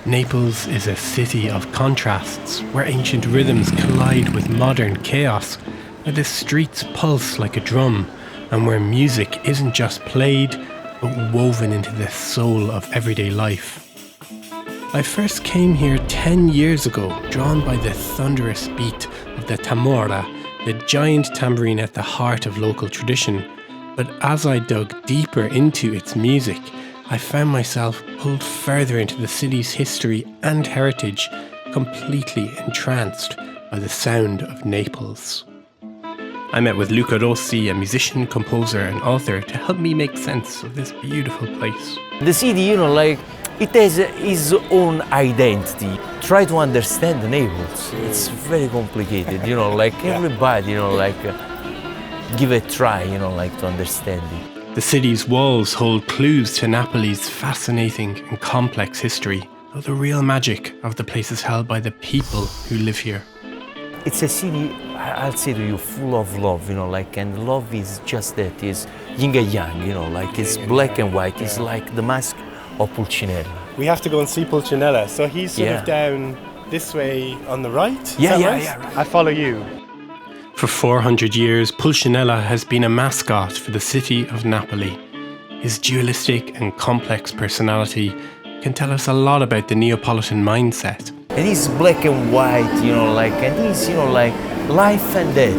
Naples is a city of contrasts, where ancient rhythms collide with modern chaos, where the streets pulse like a drum, and where music isn't just played, but woven into the soul of everyday life. I first came here 10 years ago, drawn by the thunderous beat of the tammorra, the giant tambourine at the heart of local tradition. But as I dug deeper into its music, I found myself pulled further into the city's history and heritage, completely entranced by the sound of Naples. I met with Luca Rossi, a musician, composer and author, to help me make sense of this beautiful place. The city, it has its own identity. Try to understand Naples. It's very complicated, everybody, give a try, to understand it. The city's walls hold clues to Napoli's fascinating and complex history, though the real magic of the place is held by the people who live here. It's a city, I'll say to you, full of love, and love is just that, is yin and yang, it's black and white, it's like the mask of Pulcinella. We have to go and see Pulcinella, so he's sort of down this way on the right? Yeah. I follow you. For 400 years, Pulcinella has been a mascot for the city of Napoli. His dualistic and complex personality can tell us a lot about the Neapolitan mindset. And it's black and white, and it's, life and death.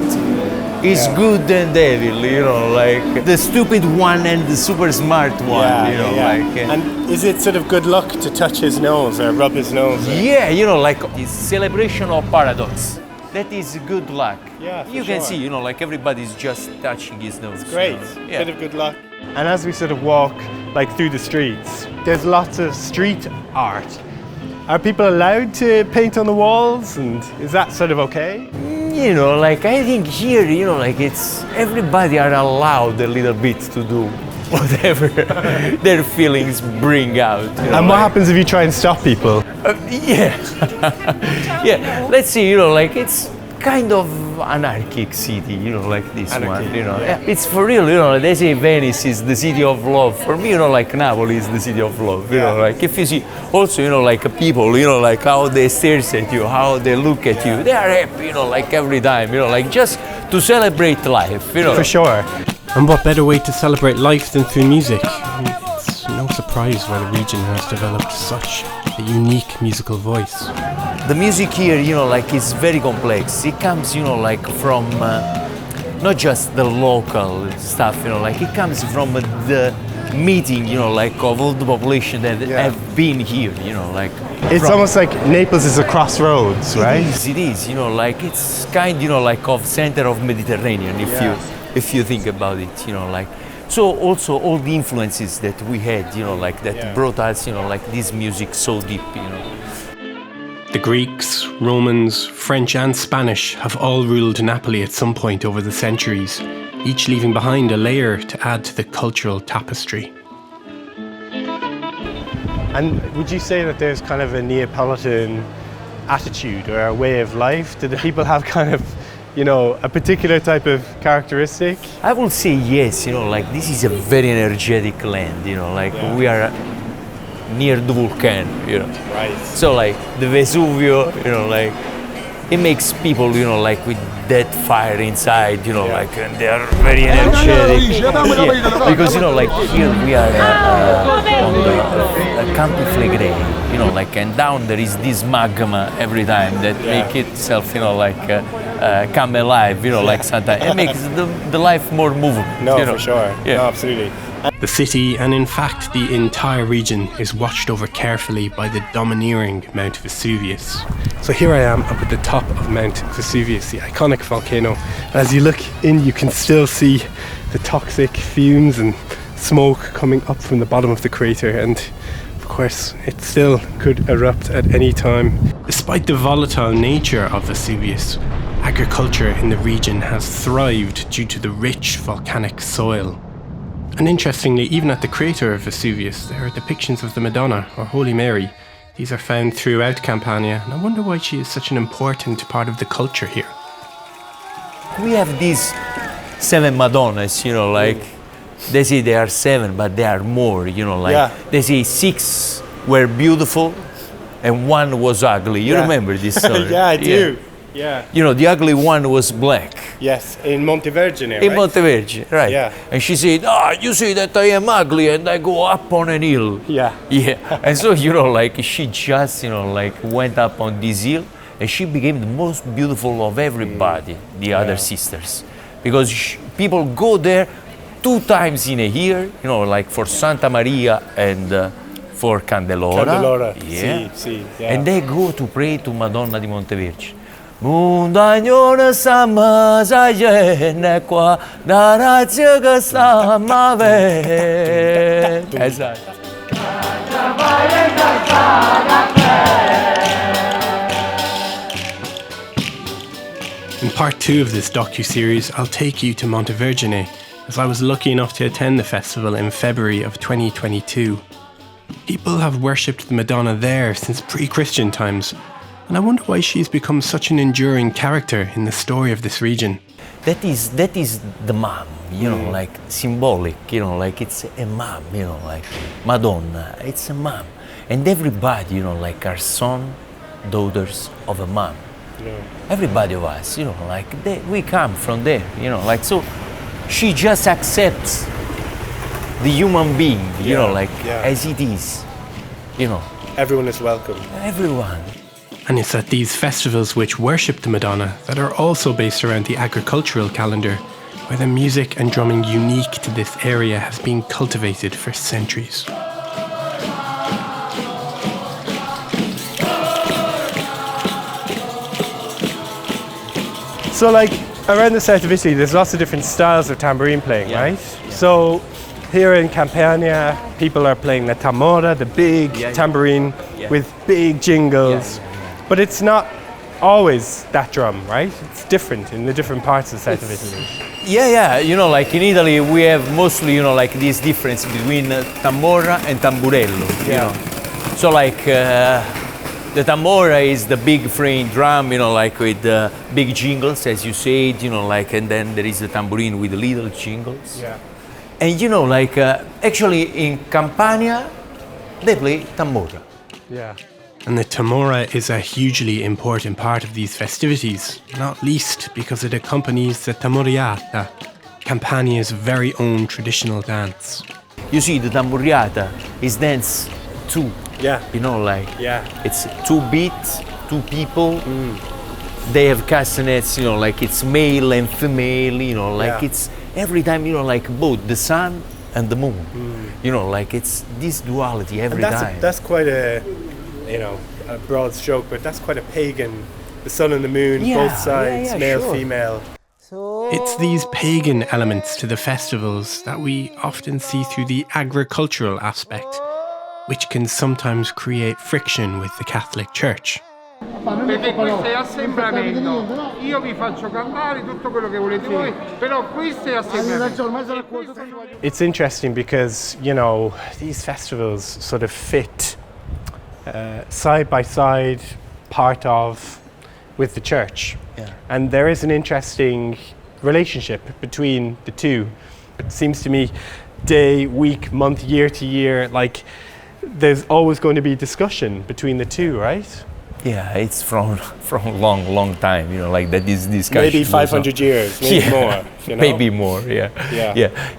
It's good and evil, the stupid one and the super smart one, And is it sort of good luck to touch his nose or rub his nose? Yeah, it's celebration of paradox. That is good luck. Yeah, you can see, everybody's just touching his nose. Great, bit of good luck. And as we sort of walk through the streets, there's lots of street art. Are people allowed to paint on the walls, and is that sort of okay? I think here, it's everybody are allowed a little bit to do whatever their feelings bring out. And what happens if you try and stop people? Yeah, let's see, it's kind of anarchic city, this Anarchy, one, It's for real, they say Venice is the city of love. For me, Napoli is the city of love, if you see also, people, how they stare at you, how they look at you, they are happy, every time, just to celebrate life, For sure. And what better way to celebrate life than through music? It's no surprise why the region has developed such a unique musical voice. The music here, is very complex. It comes, from not just the local stuff, it comes from the meeting, of all the population that have been here, It's almost like Naples is a crossroads, right? It is, it's kind, of center of Mediterranean, if you think about it, So also all the influences that we had, that brought us, this music so deep, The Greeks, Romans, French and Spanish have all ruled Napoli at some point over the centuries, each leaving behind a layer to add to the cultural tapestry. And would you say that there's kind of a Neapolitan attitude or a way of life? Do the people have kind of, a particular type of characteristic? I would say yes, this is a very energetic land, we are near the volcano, Right. So the Vesuvius, it makes people, with that fire inside, and they are very energetic. Because, here we are on the Campi Flegrei, and down there is this magma every time that make itself, come alive, sometimes. It makes the life more movable. No, for sure. Yeah. No, absolutely. The city, and in fact the entire region, is watched over carefully by the domineering Mount Vesuvius. So here I am up at the top of Mount Vesuvius, the iconic volcano. As you look in, you can still see the toxic fumes and smoke coming up from the bottom of the crater, and of course it still could erupt at any time. Despite the volatile nature of Vesuvius, agriculture in the region has thrived due to the rich volcanic soil. And interestingly, even at the crater of Vesuvius, there are depictions of the Madonna, or Holy Mary. These are found throughout Campania, and I wonder why she is such an important part of the culture here. We have these 7 Madonnas, they say they are 7, but they are more, They say 6 were beautiful, and one was ugly. You remember this story? Yeah, I do. Yeah. You know, the ugly one was black. Yes, in Montevergine, right? In Montevergine, right. Yeah. And she said, you say that I am ugly and I go up on an hill. Yeah. Yeah. And so, you know, like she just, you know, like went up on this hill and she became the most beautiful of everybody, the other sisters. Because people go there 2 times in a year, you know, like for Santa Maria and for Candelora. Candelora, yeah. yeah. And they go to pray to Madonna di Montevergine. Mundagnone sama sajene qua da razia che sta ma ve. Esatto. In part 2 of this docu-series, I'll take you to Montevergine, as I was lucky enough to attend the festival in February of 2022. People have worshipped the Madonna there since pre-Christian times, and I wonder why she's become such an enduring character in the story of this region. That is the mom, you know, like symbolic, you know, like it's a mom, you know, like Madonna, it's a mom. And everybody, you know, like are son, daughters of a mom. Yeah. Everybody of us, you know, like we come from there, you know, like so she just accepts the human being, you know, like as it is, you know. Everyone is welcome. Everyone. And it's at these festivals which worship the Madonna that are also based around the agricultural calendar, where the music and drumming unique to this area has been cultivated for centuries. So like around the south of Italy, there's lots of different styles of tambourine playing, right? Yeah. So here in Campania, people are playing the tammorra, the big tambourine with big jingles. But it's not always that drum, right? It's different in the different parts of the south of Italy. Yeah, you know, like in Italy we have mostly, you know, like this difference between tammorra and tamburello, you know. So like the tammorra is the big frame drum, you know, like with big jingles, as you said, you know, like, and then there is the tambourine with the little jingles. Yeah. And you know, like actually in Campania, they play tammorra. Yeah. And the tamorra is a hugely important part of these festivities, not least because it accompanies the tamorriata, Campania's very own traditional dance. You see, the tamburriata is dance 2. Yeah. You know, like it's 2 beats, 2 people. They have castanets, you know, like it's male and female, you know, like it's every time, you know, like both the sun and the moon. You know, like it's this duality every time. That's quite a, you know, a broad stroke, but that's quite a pagan, the sun and the moon, both sides, male, female. It's these pagan elements to the festivals that we often see through the agricultural aspect, which can sometimes create friction with the Catholic Church. Perché questo è assembramento, io vi faccio cantare tutto quello che volete voi, però questo è assembramento. It's interesting because, you know, these festivals sort of fit side by side, part of, with the church. Yeah. And there is an interesting relationship between the two. It seems to me day, week, month, year to year, like there's always going to be discussion between the two, right? Yeah, it's from long time, you know, like that is discussion. Maybe 500 years, maybe more. You know? Maybe more, yeah.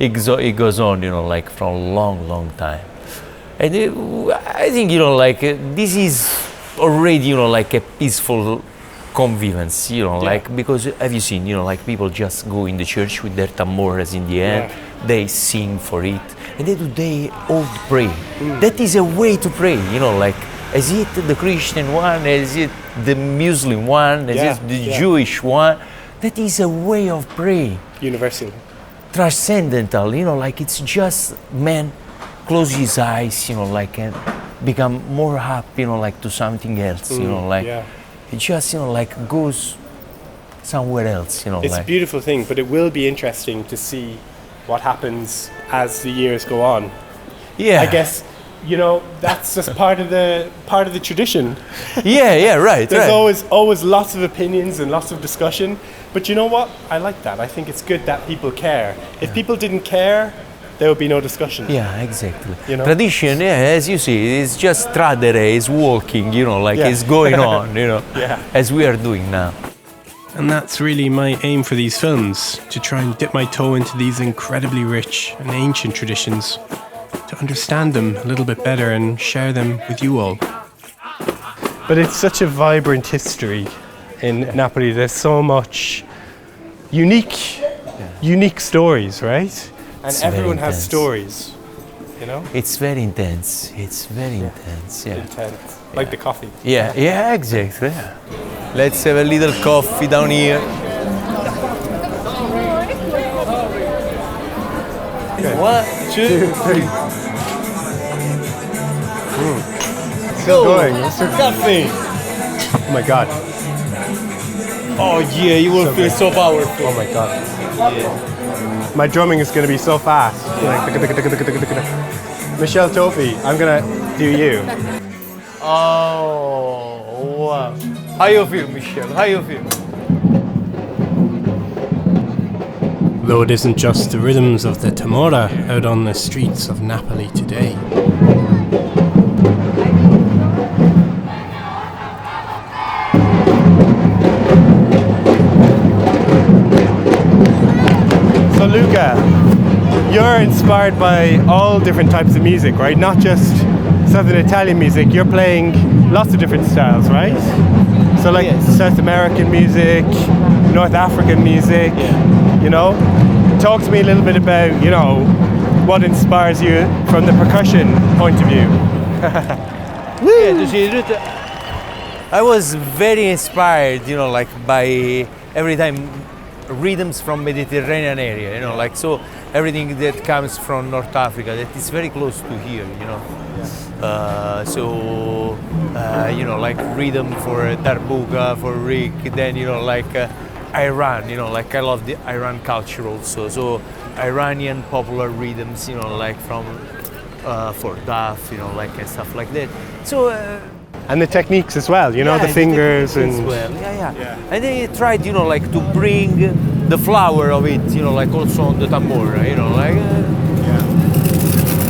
It goes on, you know, like from a long time. And I think, you know, like this is already, you know, like a peaceful convivence, you know, like, because have you seen, you know, like people just go in the church with their tamorras in the hand, they sing for it, and they all pray. That is a way to pray, you know, like, is it the Christian one, is it the Muslim one, is it the Jewish one? That is a way of praying. Universal. Transcendental, you know, like it's just man close his eyes, you know, like, and become more happy, you know, like to something else, you know, like it just, you know, like goes somewhere else, you know. It's like. A beautiful thing, but it will be interesting to see what happens as the years go on. Yeah, I guess, you know, that's just part of the tradition. Right. There's always lots of opinions and lots of discussion, but you know what? I like that. I think it's good that people care. If people didn't care, there would be no discussion. Yeah, exactly. You know? Tradition, yeah, as you see, it's just tradere, it's walking, you know, like Yeah. it's going on, you know, Yeah. as we are doing now. And that's really my aim for these films, to try and dip my toe into these incredibly rich and ancient traditions, to understand them a little bit better and share them with you all. But it's such a vibrant history in Napoli. There's so much unique stories, right? And It's everyone very has intense. stories, you know? It's very intense. It's very intense. Yeah. Intense. Like the coffee. Yeah. Yeah. Exactly. Yeah. Let's have a little coffee down here. Okay. 1, 2, 3. Still going. Coffee. Oh my god. Oh yeah, you will So feel good. so powerful. Oh my god. My drumming is going to be so fast. Like, Michele Tofi, I'm going to do you. Oh wow. How you feel, Michelle? How you feel? Though it isn't just the rhythms of the tamorra out on the streets of Napoli today. So Luca, you're inspired by all different types of music, right? Not just Southern Italian music. You're playing lots of different styles, right? So like Yes. South American music, North African music, you know? Talk to me a little bit about, you know, what inspires you from the percussion point of view. Yeah, to see it. I was very inspired, you know, like by every time rhythms from Mediterranean area, you know, like so everything that comes from North Africa that is very close to here, you know. You know, like rhythm for darbuka, for Rick, then you know, like Iran, you know, like I love the Iran culture also. So Iranian popular rhythms, you know, like from for daf, you know, like and stuff like that. So. And the techniques as well, you know, Yeah, the fingers techniques and... as well. Yeah. And they tried, you know, like to bring the flower of it, you know, like also on the tambourine, you know, like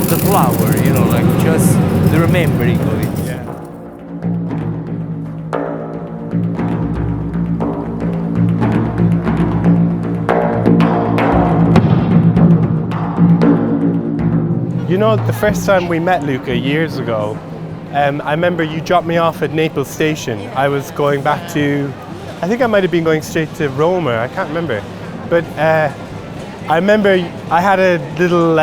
the flower, you know, like just the remembering of it. Yeah. You know, the first time we met, Luca, years ago, I remember you dropped me off at Naples station. I was going back to, I think I might have been going straight to Roma, I can't remember. But I remember I had a little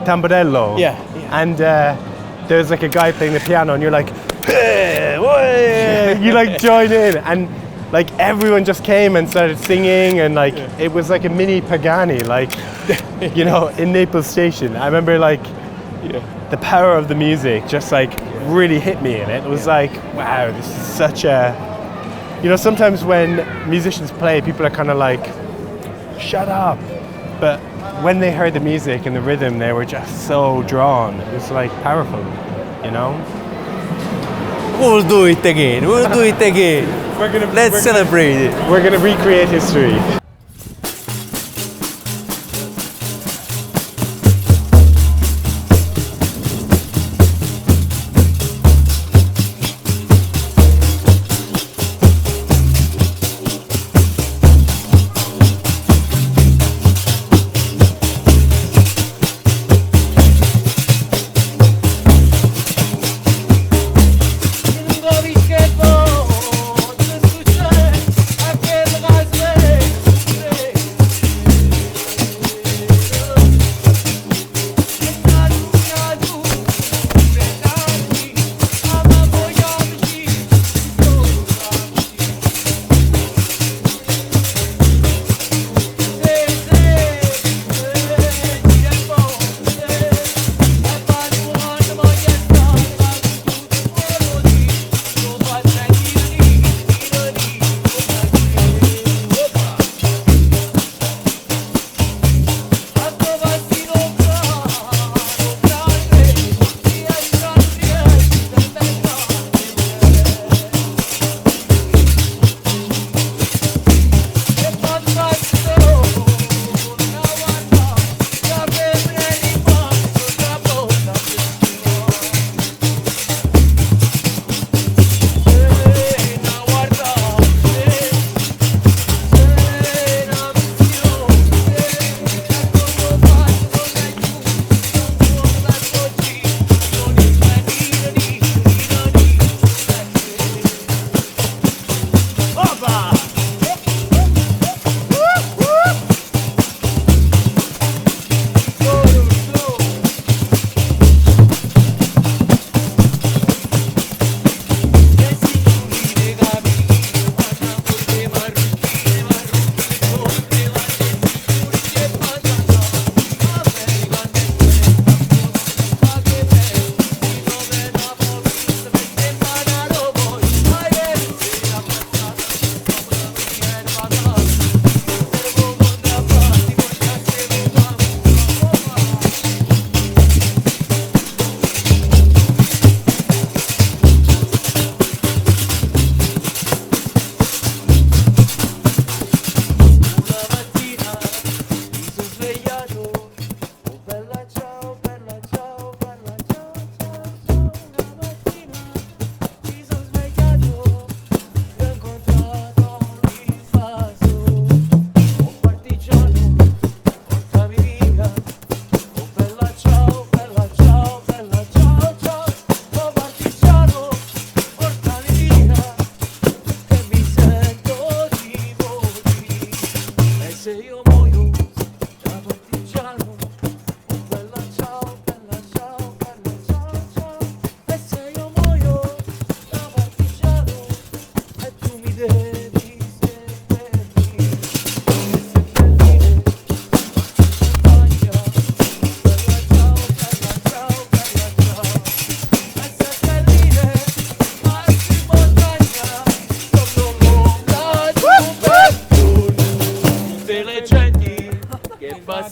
tamborello. Yeah. And there was like a guy playing the piano and you're like, "Hey, way!" You like join in and like everyone just came and started singing and like it was like a mini Pagani, like, you know, in Naples station. I remember like the power of the music just like really hit me in it. It was like, wow, this is such a, you know, sometimes when musicians play, people are kind of like, shut up. But when they heard the music and the rhythm, they were just so drawn. It was like powerful, you know? We'll do it again. We'll do it again. Let's celebrate it. We're gonna recreate history.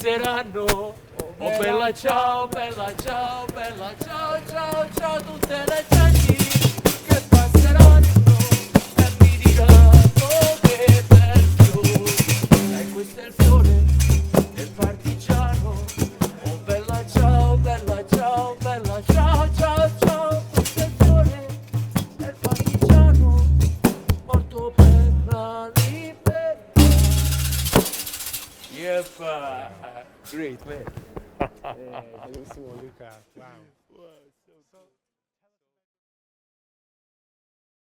passeranno. Oh bella ciao, bella ciao, bella ciao, ciao, ciao, tutte le genti che passeranno e mi diranno che bel fiore. E questo è il fiore del partigiano. Oh bella ciao, bella ciao, bella ciao, ciao, ciao, questo è il fiore del partigiano morto per la libertà. Yep, great man. Bellissimo Luca, wow.